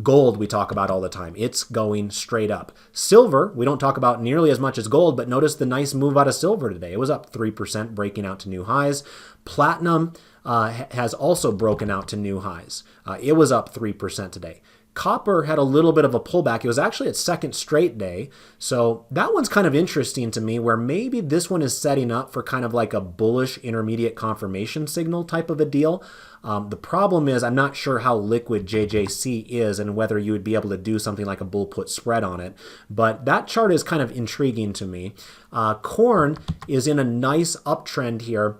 Gold we talk about all the time. It's going straight up. Silver, we don't talk about nearly as much as gold, but notice the nice move out of silver today. It was up 3%, breaking out to new highs. Platinum has also broken out to new highs. It was up 3% today. Copper had a little bit of a pullback. It was actually its second straight day. So that one's kind of interesting to me, where maybe this one is setting up for kind of like a bullish intermediate confirmation signal type of a deal. The problem is I'm not sure how liquid JJC is and whether you would be able to do something like a bull put spread on it. But that chart is kind of intriguing to me. Corn is in a nice uptrend here,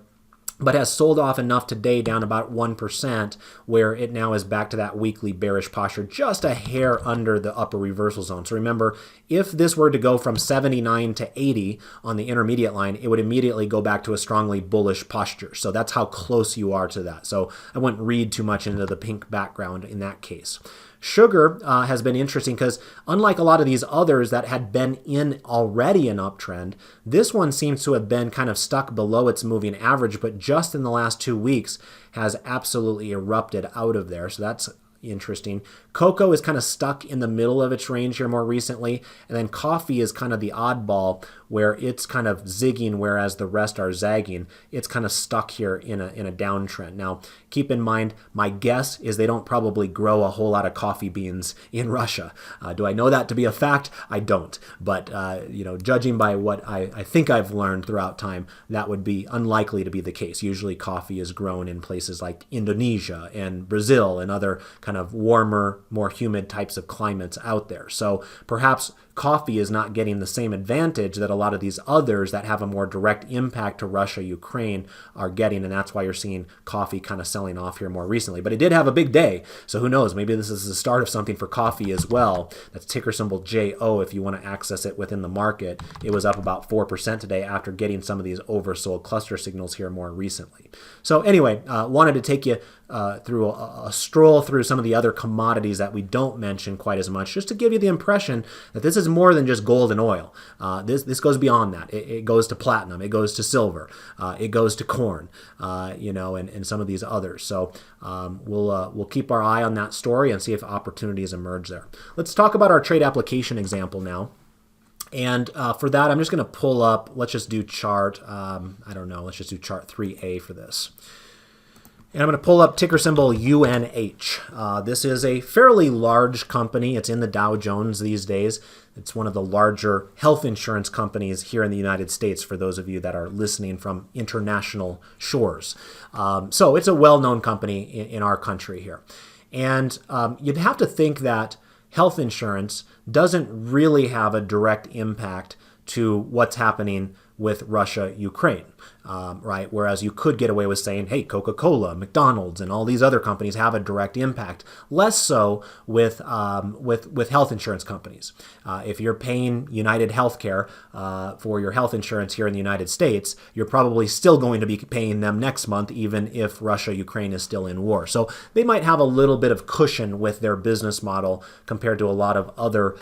but has sold off enough today, down about 1%, where it now is back to that weekly bearish posture, just a hair under the upper reversal zone. So remember, if this were to go from 79 to 80 on the intermediate line, it would immediately go back to a strongly bullish posture. So that's how close you are to that. So I wouldn't read too much into the pink background in that case. Sugar has been interesting because unlike a lot of these others that had been in already an uptrend, this one seems to have been kind of stuck below its moving average, but just in the last 2 weeks has absolutely erupted out of there. So that's interesting. Cocoa is kind of stuck in the middle of its range here more recently, and then coffee is kind of the oddball where it's kind of zigging whereas the rest are zagging. It's kind of stuck here in a downtrend. Now, keep in mind, my guess is they don't probably grow a whole lot of coffee beans in Russia. Do I know that to be a fact? I don't. But judging by what I think I've learned throughout time, that would be unlikely to be the case. Usually coffee is grown in places like Indonesia and Brazil and other kind of warmer, more humid types of climates out there. So perhaps coffee is not getting the same advantage that a lot of these others that have a more direct impact to Russia, Ukraine are getting, and that's why you're seeing coffee kind of selling off here more recently. But it did have a big day, so who knows? Maybe this is the start of something for coffee as well. That's ticker symbol JO if you want to access it within the market. It was up about 4% today after getting some of these oversold cluster signals here more recently. So anyway, wanted to take you through a stroll through some of the other commodities that we don't mention quite as much, just to give you the impression that this is more than just gold and oil. This goes beyond that. It goes to platinum. It goes to silver. It goes to corn. And some of these others. So we'll keep our eye on that story and see if opportunities emerge there. Let's talk about our trade application example now. And for that, I'm just going to pull up. Let's just do chart. Let's just do chart 3A for this. And I'm going to pull up ticker symbol UNH. This is a fairly large company. It's in the Dow Jones these days. It's one of the larger health insurance companies here in the United States, for those of you that are listening from international shores. So it's a well-known company in our country here. And you'd have to think that health insurance doesn't really have a direct impact to what's happening with Russia, Ukraine. right? Whereas you could get away with saying, hey, Coca-Cola, McDonald's, and all these other companies have a direct impact. Less so with health insurance companies. If you're paying United Healthcare for your health insurance here in the United States, you're probably still going to be paying them next month, even if Russia-Ukraine is still in war. So they might have a little bit of cushion with their business model compared to a lot of other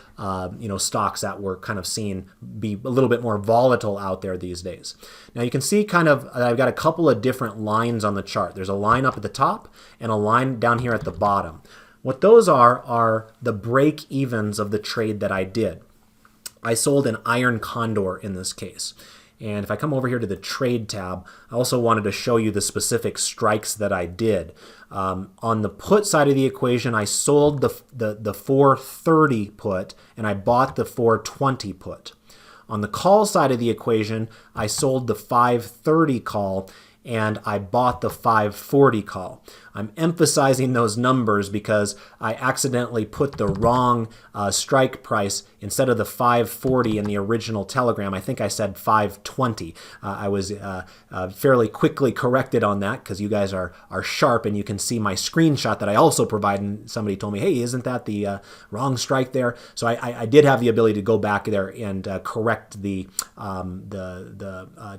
stocks that we're kind of seeing be a little bit more volatile out there these days. Now you can see I've got a couple of different lines on the chart. There's a line up at the top and a line down here at the bottom. What those are the break-evens of the trade that I did. I sold an iron condor in this case. And if I come over here to the trade tab, I also wanted to show you the specific strikes that I did. On the put side of the equation, I sold the 430 put and I bought the 420 put. On the call side of the equation, I sold the 530 call and I bought the 540 call. I'm emphasizing those numbers because I accidentally put the wrong strike price. Instead of the 540 in the original telegram, I think I said 520. I was fairly quickly corrected on that because you guys are sharp and you can see my screenshot that I also provided. And somebody told me, hey, isn't that the wrong strike there? So I did have the ability to go back there and correct the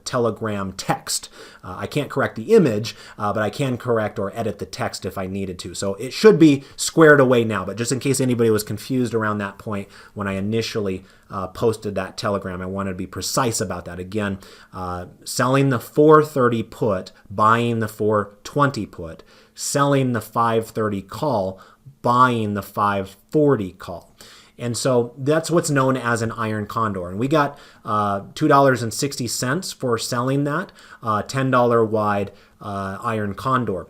telegram text. I can't correct the image, but I can correct or edit the text if I needed to. So it should be squared away now, but just in case anybody was confused around that point when I initially posted that telegram, I wanted to be precise about that. Again, selling the 430 put, buying the 420 put, selling the 530 call, buying the 540 call. And so that's what's known as an iron condor. And we got $2.60 for selling that $10 wide iron condor.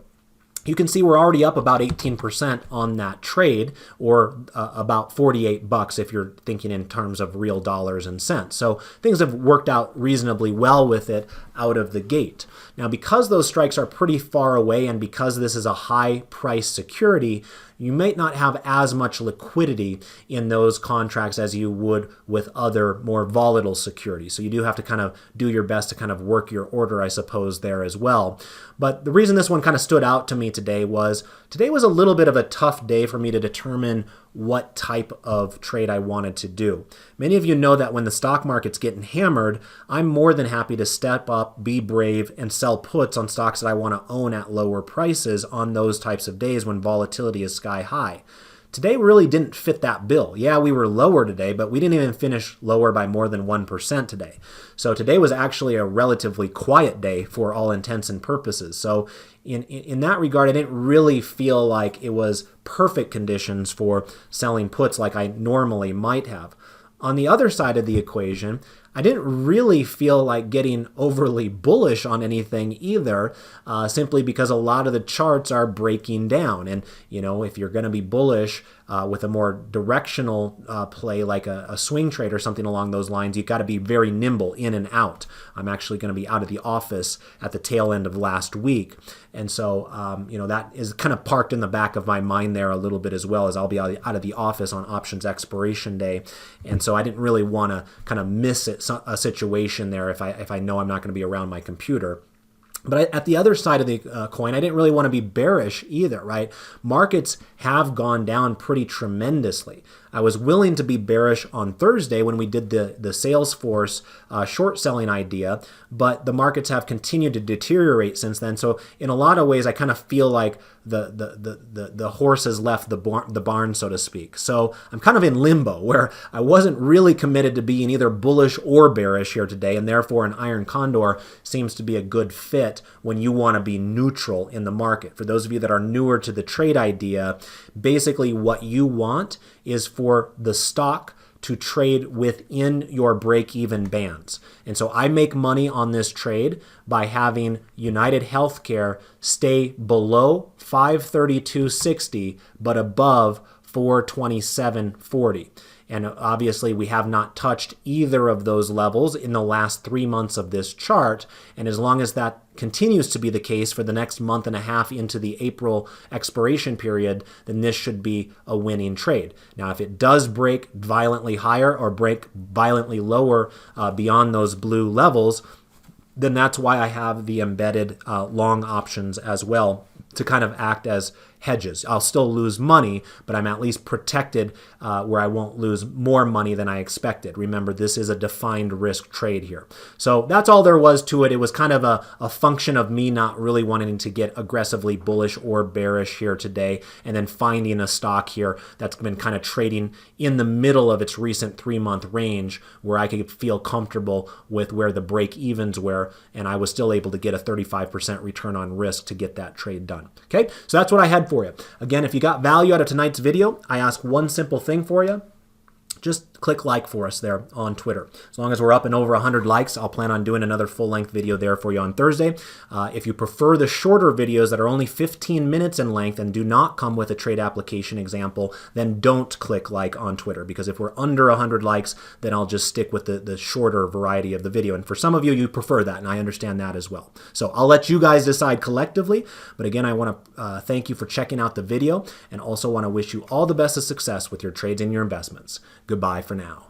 You can see we're already up about 18% on that trade, or about $48 if you're thinking in terms of real dollars and cents. So things have worked out reasonably well with it out of the gate. Now, because those strikes are pretty far away and because this is a high price security, you might not have as much liquidity in those contracts as you would with other more volatile securities. So you do have to kind of do your best to kind of work your order, I suppose, there as well. But the reason this one kind of stood out to me today was a little bit of a tough day for me to determine what type of trade I wanted to do. Many of you know that when the stock market's getting hammered, I'm more than happy to step up, be brave, and sell puts on stocks that I want to own at lower prices on those types of days when volatility is sky high. Today really didn't fit that bill. Yeah, we were lower today, but we didn't even finish lower by more than 1% today. So today was actually a relatively quiet day for all intents and purposes. So in that regard, I didn't really feel like it was perfect conditions for selling puts like I normally might have. On the other side of the equation, I didn't really feel like getting overly bullish on anything either, simply because a lot of the charts are breaking down. And, if you're going to be bullish with a more directional play like a swing trade or something along those lines, you've got to be very nimble in and out. I'm actually going to be out of the office at the tail end of last week. And so, that is kind of parked in the back of my mind there a little bit as well, as I'll be out of the office on options expiration day. And so I didn't really want to kind of miss a situation there if I know I'm not going to be around my computer. But at the other side of the coin, I didn't really want to be bearish either, right? Markets have gone down pretty tremendously. I was willing to be bearish on Thursday when we did the Salesforce short selling idea, but the markets have continued to deteriorate since then. So in a lot of ways, I kind of feel like the horse has left the barn, so to speak. So I'm kind of in limbo where I wasn't really committed to being either bullish or bearish here today, and therefore an iron condor seems to be a good fit when you want to be neutral in the market. For those of you that are newer to the trade idea, basically what you want is for the stock to trade within your break-even bands. And so I make money on this trade by having United Healthcare stay below 532.60 but above 427.40. And obviously we have not touched either of those levels in the last 3 months of this chart. And as long as that continues to be the case for the next month and a half into the April expiration period, then this should be a winning trade. Now, if it does break violently higher or break violently lower beyond those blue levels, then that's why I have the embedded long options as well to kind of act as hedges. I'll still lose money, but I'm at least protected where I won't lose more money than I expected. Remember, this is a defined risk trade here. So that's all there was to it. It was kind of a function of me not really wanting to get aggressively bullish or bearish here today, and then finding a stock here that's been kind of trading in the middle of its recent 3-month range where I could feel comfortable with where the break evens were, and I was still able to get a 35% return on risk to get that trade done. Okay, so that's what I had for you. Again, if you got value out of tonight's video, I ask one simple thing for you. Just click like for us there on Twitter. As long as we're up and over 100 likes, I'll plan on doing another full-length video there for you on Thursday. If you prefer the shorter videos that are only 15 minutes in length and do not come with a trade application example, then don't click like on Twitter, because if we're under 100 likes, then I'll just stick with the shorter variety of the video. And for some of you, you prefer that, and I understand that as well. So I'll let you guys decide collectively. But again, I want to thank you for checking out the video, and also want to wish you all the best of success with your trades and your investments. Goodbye for now.